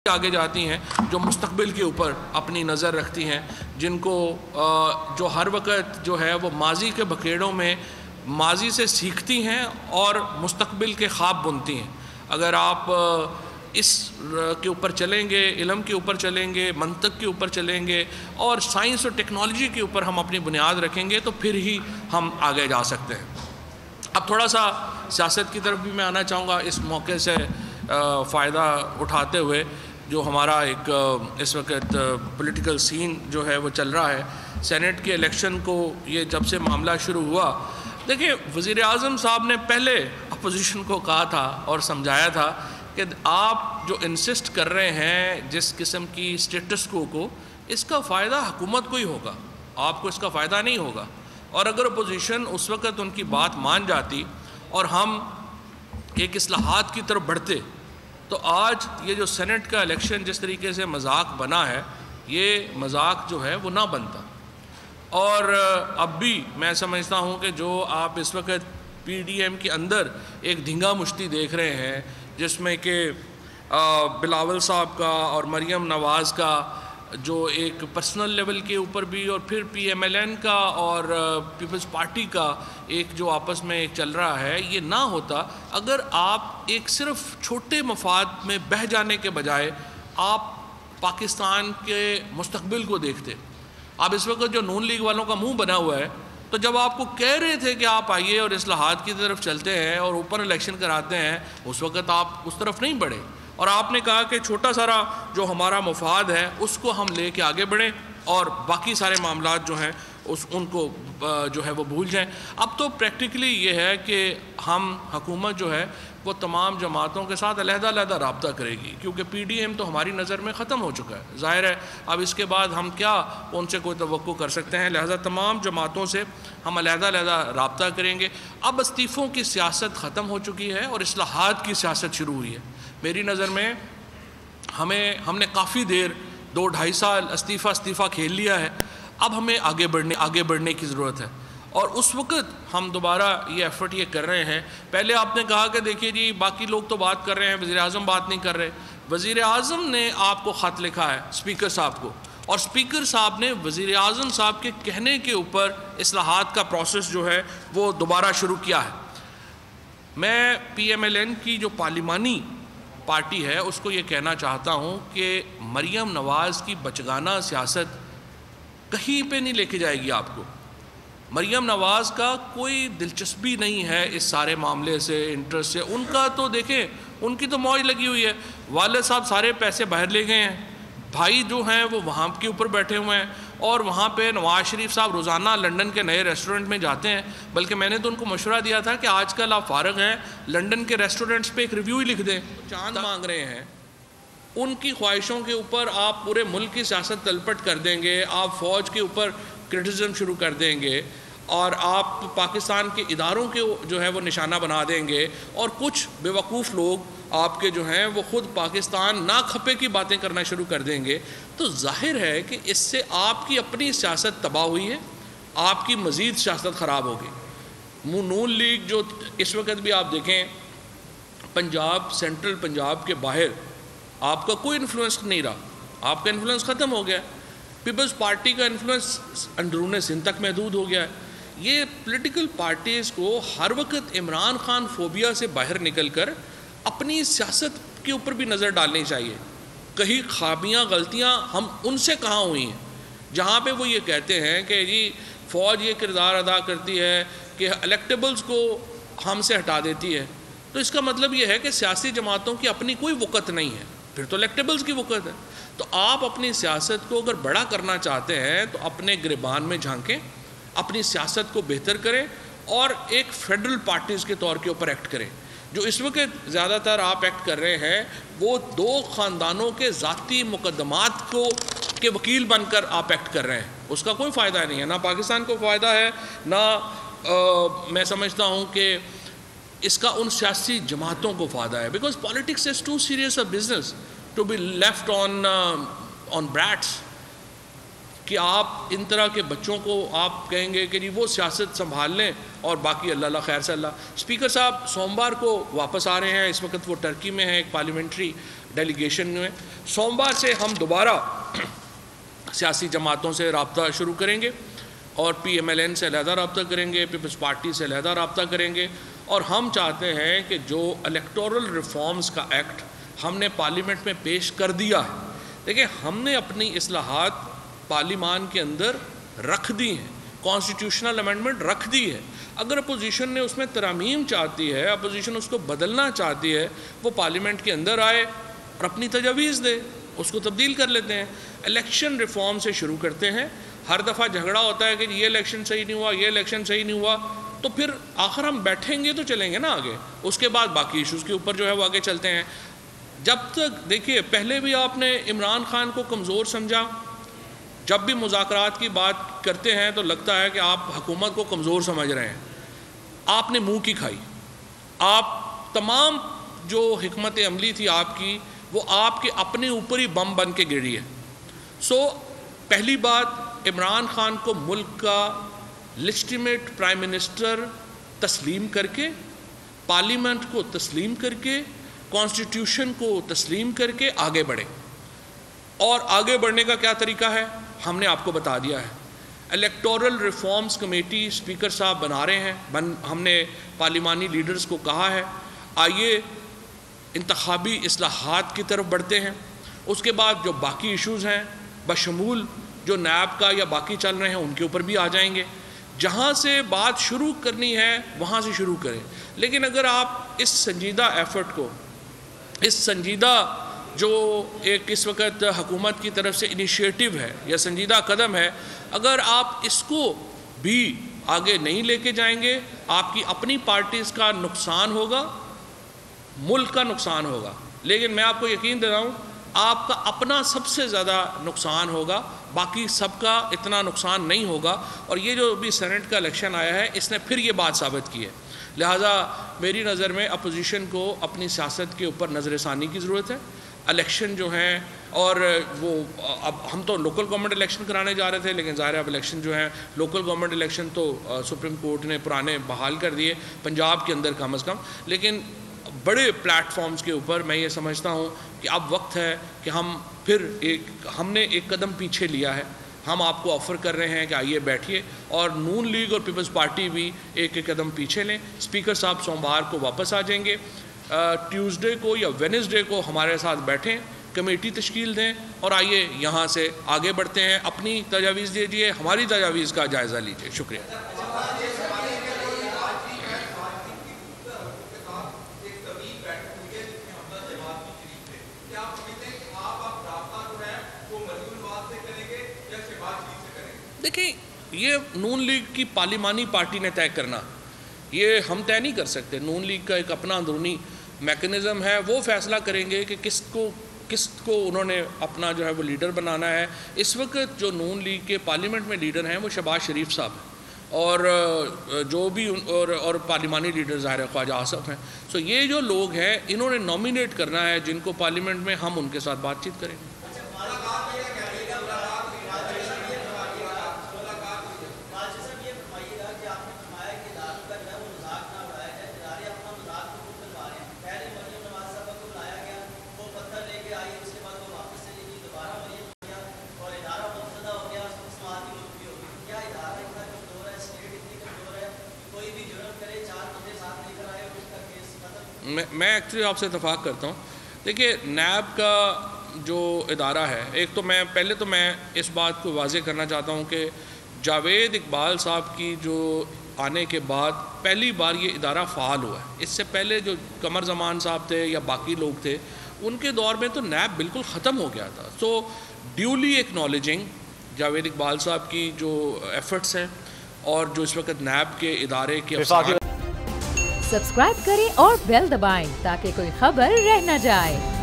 आगे जाती हैं जो मुस्तकबिल के ऊपर अपनी नज़र रखती हैं, जिनको जो हर वक्त जो है वो माजी के बखेड़ों में माजी से सीखती हैं और मुस्तकबिल के ख्वाब बुनती हैं। अगर आप इस के ऊपर चलेंगे, इल्म के ऊपर चलेंगे, मंतक के ऊपर चलेंगे और साइंस और टेक्नोलॉजी के ऊपर हम अपनी बुनियाद रखेंगे तो फिर ही हम आगे जा सकते हैं। अब थोड़ा सा सियासत की तरफ भी मैं आना चाहूँगा इस मौके से फ़ायदा उठाते हुए। जो हमारा एक इस वक्त पॉलिटिकल सीन जो है वो चल रहा है, सेनेट के इलेक्शन को ये जब से मामला शुरू हुआ, देखिए वज़ीर आज़म साहब ने पहले अपोजिशन को कहा था और समझाया था कि आप जो इंसिस्ट कर रहे हैं जिस किस्म की स्टेटस को इसका फ़ायदा हुकूमत को ही होगा, आपको इसका फ़ायदा नहीं होगा। और अगर अपोजिशन उस वक़्त उनकी बात मान जाती और हम एक इस्लाहात की तरफ बढ़ते तो आज ये जो सेनेट का इलेक्शन जिस तरीके से मजाक बना है, ये मजाक जो है वो ना बनता। और अब भी मैं समझता हूँ कि जो आप इस वक्त पीडीएम के अंदर एक धींगा मुश्ती देख रहे हैं जिसमें कि बिलावल साहब का और मरियम नवाज़ का जो एक पर्सनल लेवल के ऊपर भी और फिर पीएमएलएन का और पीपल्स पार्टी का एक जो आपस में एक चल रहा है, ये ना होता अगर आप एक सिर्फ छोटे मफाद में बह जाने के बजाय आप पाकिस्तान के मुस्तकबिल को देखते। आप इस वक्त जो नून लीग वालों का मुंह बना हुआ है, तो जब आपको कह रहे थे कि आप आइए और इस्लाहात की तरफ चलते हैं और ओपन इलेक्शन कराते हैं, उस वक्त आप उस तरफ नहीं बढ़े और आपने कहा कि छोटा सारा जो हमारा मफाद है उसको हम ले कर आगे बढ़ें और बाकी सारे मामलात जो हैं उनको जो है वो भूल जाएं। अब तो प्रैक्टिकली ये है कि हम हुकूमत जो है वो तमाम जमातों के साथ अलहदा रब्ता करेगी, क्योंकि पीडीएम तो हमारी नज़र में ख़त्म हो चुका है। ज़ाहिर है अब इसके बाद हम क्या उनसे कोई तवक्को कर सकते हैं, लिहाजा तमाम जमातों से हम अलहदा रब्ता करेंगे। अब इस्तीफ़ों की सियासत ख़त्म हो चुकी है और इस्लाहात की सियासत शुरू हुई है। मेरी नज़र में हमने काफ़ी देर 2-2.5 साल इस्तीफ़ा खेल लिया है। अब हमें आगे बढ़ने की ज़रूरत है और उस वक़्त हम दोबारा ये एफ़र्ट ये कर रहे हैं। पहले आपने कहा कि देखिए जी बाकी लोग तो बात कर रहे हैं, वज़ीर आज़म बात नहीं कर रहे। वज़ीर आज़म ने आपको ख़त लिखा है स्पीकर साहब को और स्पीकर साहब ने वज़ीर आज़म साहब के कहने के ऊपर इस्लाहात का प्रोसेस जो है वो दोबारा शुरू किया है। मैं पीएमएलएन की जो पार्लिमानी पार्टी है उसको ये कहना चाहता हूँ कि मरियम नवाज़ की बचगाना सियासत कहीं पे नहीं लेके जाएगी आपको। मरियम नवाज़ का कोई दिलचस्पी नहीं है इस सारे मामले से, इंटरेस्ट से। उनका तो देखें, उनकी तो मौज लगी हुई है। वाले साहब सारे पैसे बाहर ले गए हैं, भाई जो हैं वो वहाँ के ऊपर बैठे हुए हैं और वहाँ पे नवाज़ शरीफ साहब रोज़ाना लंदन के नए रेस्टोरेंट में जाते हैं। बल्कि मैंने तो उनको मशवरा दिया था कि आजकल आप फ़ारग हैं, लंदन के रेस्टोरेंट्स पे एक रिव्यू ही लिख दें। चांद मांग रहे हैं, उनकी ख्वाहिशों के ऊपर आप पूरे मुल्क की सियासत तलपट कर देंगे, आप फ़ौज के ऊपर क्रिटिसिज्म शुरू कर देंगे और आप पाकिस्तान के इदारों के जो है वो निशाना बना देंगे और कुछ बेवकूफ़ लोग आपके जो हैं वो ख़ुद पाकिस्तान ना खपे की बातें करना शुरू कर देंगे। तो जाहिर है कि इससे आपकी अपनी सियासत तबाह हुई है, आपकी मज़ीद सियासत ख़राब होगी। नून लीग जो इस वक्त भी आप देखें पंजाब, सेंट्रल पंजाब के बाहर आपका कोई इन्फ्लुएंस नहीं रहा, आपका इन्फ्लुएंस ख़त्म हो गया। पीपल्स पार्टी का इन्फ्लुएंस अंदरूनी सिंध तक महदूद हो गया है। ये पॉलिटिकल पार्टीज़ को हर वक्त इमरान खान फोबिया से बाहर निकल कर अपनी सियासत के ऊपर भी नज़र डालनी चाहिए। कहीं खामियां गलतियां हम उनसे कहाँ हुई हैं जहाँ पे वो ये कहते हैं कि जी फ़ौज ये किरदार अदा करती है कि इलेक्टेबल्स को हमसे हटा देती है। तो इसका मतलब ये है कि सियासी जमातों की अपनी कोई वक़्त नहीं है, फिर तो इलेक्टेबल्स की वक़्त है। तो आप अपनी सियासत को अगर बड़ा करना चाहते हैं तो अपने गिरबान में झांकें, अपनी सियासत को बेहतर करें और एक फेडरल पार्टीज़ के तौर के ऊपर एक्ट करें। जो इस वक्त ज़्यादातर आप एक्ट कर रहे हैं वो 2 ख़ानदानों के ज़ाती मुकदमात को के वकील बनकर आप एक्ट कर रहे हैं। उसका कोई फ़ायदा नहीं है, ना पाकिस्तान को फ़ायदा है, ना मैं समझता हूँ कि इसका उन सियासी जमातों को फ़ायदा है। Because politics is too serious a business to be left on brats कि आप इन तरह के बच्चों को आप कहेंगे कि जी वो सियासत संभाल लें और बाकी अल्लाह खैर से अल्लाह। स्पीकर साहब सोमवार को वापस आ रहे हैं, इस वक्त वो टर्की में है एक पार्लियामेंट्री डेलीगेशन में। सोमवार से हम दोबारा सियासी जमातों से रब्ता शुरू करेंगे और PMLN से अलहदा रब्ता करेंगे, पीपल्स पार्टी से अलहदा रब्ता करेंगे। और हम चाहते हैं कि जो इलेक्टोरल रिफॉर्म्स का एक्ट हमने पार्लियामेंट में पेश कर दिया है, देखिए हमने अपनी इस्लाहात पार्लियामान के अंदर रख दी हैं, कॉन्स्टिट्यूशनल अमेंडमेंट रख दी है। अगर अपोजिशन ने उसमें तरमीम चाहती है, अपोजिशन उसको बदलना चाहती है, वो पार्लियामेंट के अंदर आए और अपनी तजावीज़ दे, उसको तब्दील कर लेते हैं। इलेक्शन रिफॉर्म से शुरू करते हैं। हर दफ़ा झगड़ा होता है कि ये इलेक्शन सही नहीं हुआ, ये इलेक्शन सही नहीं हुआ, तो फिर आखिर हम बैठेंगे तो चलेंगे ना आगे, उसके बाद बाकी इशूज़ के ऊपर जो है वो आगे चलते हैं। जब तक देखिए पहले भी आपने इमरान खान को कमज़ोर समझा, जब भी मुज़ाकरात की बात करते हैं तो लगता है कि आप हुकूमत को कमज़ोर समझ रहे हैं। आपने मुंह की खाई, आप तमाम जो हिकमत अमली थी आपकी, वो आपके अपने ऊपर ही बम बन के गिरी है। पहली बात, इमरान खान को मुल्क का लेजिटिमेट प्राइम मिनिस्टर तस्लीम करके, पार्लियामेंट को तस्लीम करके, कॉन्स्टिट्यूशन को तस्लीम करके आगे बढ़े। और आगे बढ़ने का क्या तरीका है हमने आपको बता दिया है। इलेक्टोरल रिफॉर्म्स कमेटी स्पीकर साहब बना रहे हैं, हमने पार्लिमानी लीडर्स को कहा है आइए इंतखाबी इस्लाहात की तरफ बढ़ते हैं। उसके बाद जो बाकी इश्यूज़ हैं बशमूल जो नैब का या बाकी चल रहे हैं उनके ऊपर भी आ जाएंगे। जहाँ से बात शुरू करनी है वहाँ से शुरू करें। लेकिन अगर आप इस संजीदा एफर्ट को, इस संजीदा जो एक इस वक्त हुकूमत की तरफ से इनिशिएटिव है या संजीदा कदम है, अगर आप इसको भी आगे नहीं लेके जाएंगे, आपकी अपनी पार्टीज़ का नुकसान होगा, मुल्क का नुकसान होगा। लेकिन मैं आपको यकीन दे रहा हूँ आपका अपना सबसे ज़्यादा नुकसान होगा, बाकी सबका इतना नुकसान नहीं होगा। और ये जो भी सेनेट का इलेक्शन आया है इसने फिर ये बात साबित की है। लिहाजा मेरी नज़र में अपोजिशन को अपनी सियासत के ऊपर नज़रसानी की ज़रूरत है। इलेक्शन जो हैं, और वो अब हम तो लोकल गवर्नमेंट इलेक्शन कराने जा रहे थे, लेकिन ज़ाहिर है अब इलेक्शन जो है लोकल गवर्नमेंट इलेक्शन तो सुप्रीम कोर्ट ने पुराने बहाल कर दिए, पंजाब के अंदर कम अज़ कम। लेकिन बड़े प्लेटफॉर्म्स के ऊपर मैं ये समझता हूँ कि अब वक्त है कि हम फिर हमने एक कदम पीछे लिया है। हम आपको ऑफ़र कर रहे हैं कि आइए बैठिए, और नून लीग और पीपल्स पार्टी भी एक कदम पीछे लें। स्पीकर साहब सोमवार को वापस आ जाएंगे, ट्यूसडे को या वेडनेसडे को हमारे साथ बैठें, कमेटी तश्कील दें और आइए यहाँ से आगे बढ़ते हैं। अपनी तजावीज़ दीजिए, हमारी तजावीज़ का जायज़ा लीजिए। शुक्रिया। देखिए ये नून लीग की पार्लिमानी पार्टी ने तय करना, ये हम तय नहीं कर सकते। नून लीग का एक अपना अंदरूनी मैकेनिज़्म है, वो फैसला करेंगे कि किसको उन्होंने अपना जो है वो लीडर बनाना है। इस वक्त जो नून लीग के पार्लियामेंट में लीडर हैं वो शहबाज शरीफ साहब हैं, और जो भी और पार्लिमानी लीडर ज़ाहिर ख्वाजा आसफ हैं। सो ये जो लोग हैं इन्होंने नॉमिनेट करना है जिनको पार्लियामेंट में हम उनके साथ बातचीत करेंगे। मैं एक्चुअली आपसे इत्तेफाक करता हूँ। देखिए नैब का जो इदारा है, एक तो मैं इस बात को वाज़ेह करना चाहता हूँ कि जावेद इकबाल साहब की जो आने के बाद पहली बार ये इदारा फ़ाल हुआ है। इससे पहले जो कमर ज़मान साहब थे या बाकी लोग थे उनके दौर में तो नैब बिल्कुल ख़त्म हो गया था। सो ड्यूली एक्नॉलेजिंग जावेद इकबाल साहब की जो एफ़र्ट्स हैं और जो इस वक्त नैब के इदारे के सब्सक्राइब करें और बेल दबाएं ताकि कोई खबर रह न जाए।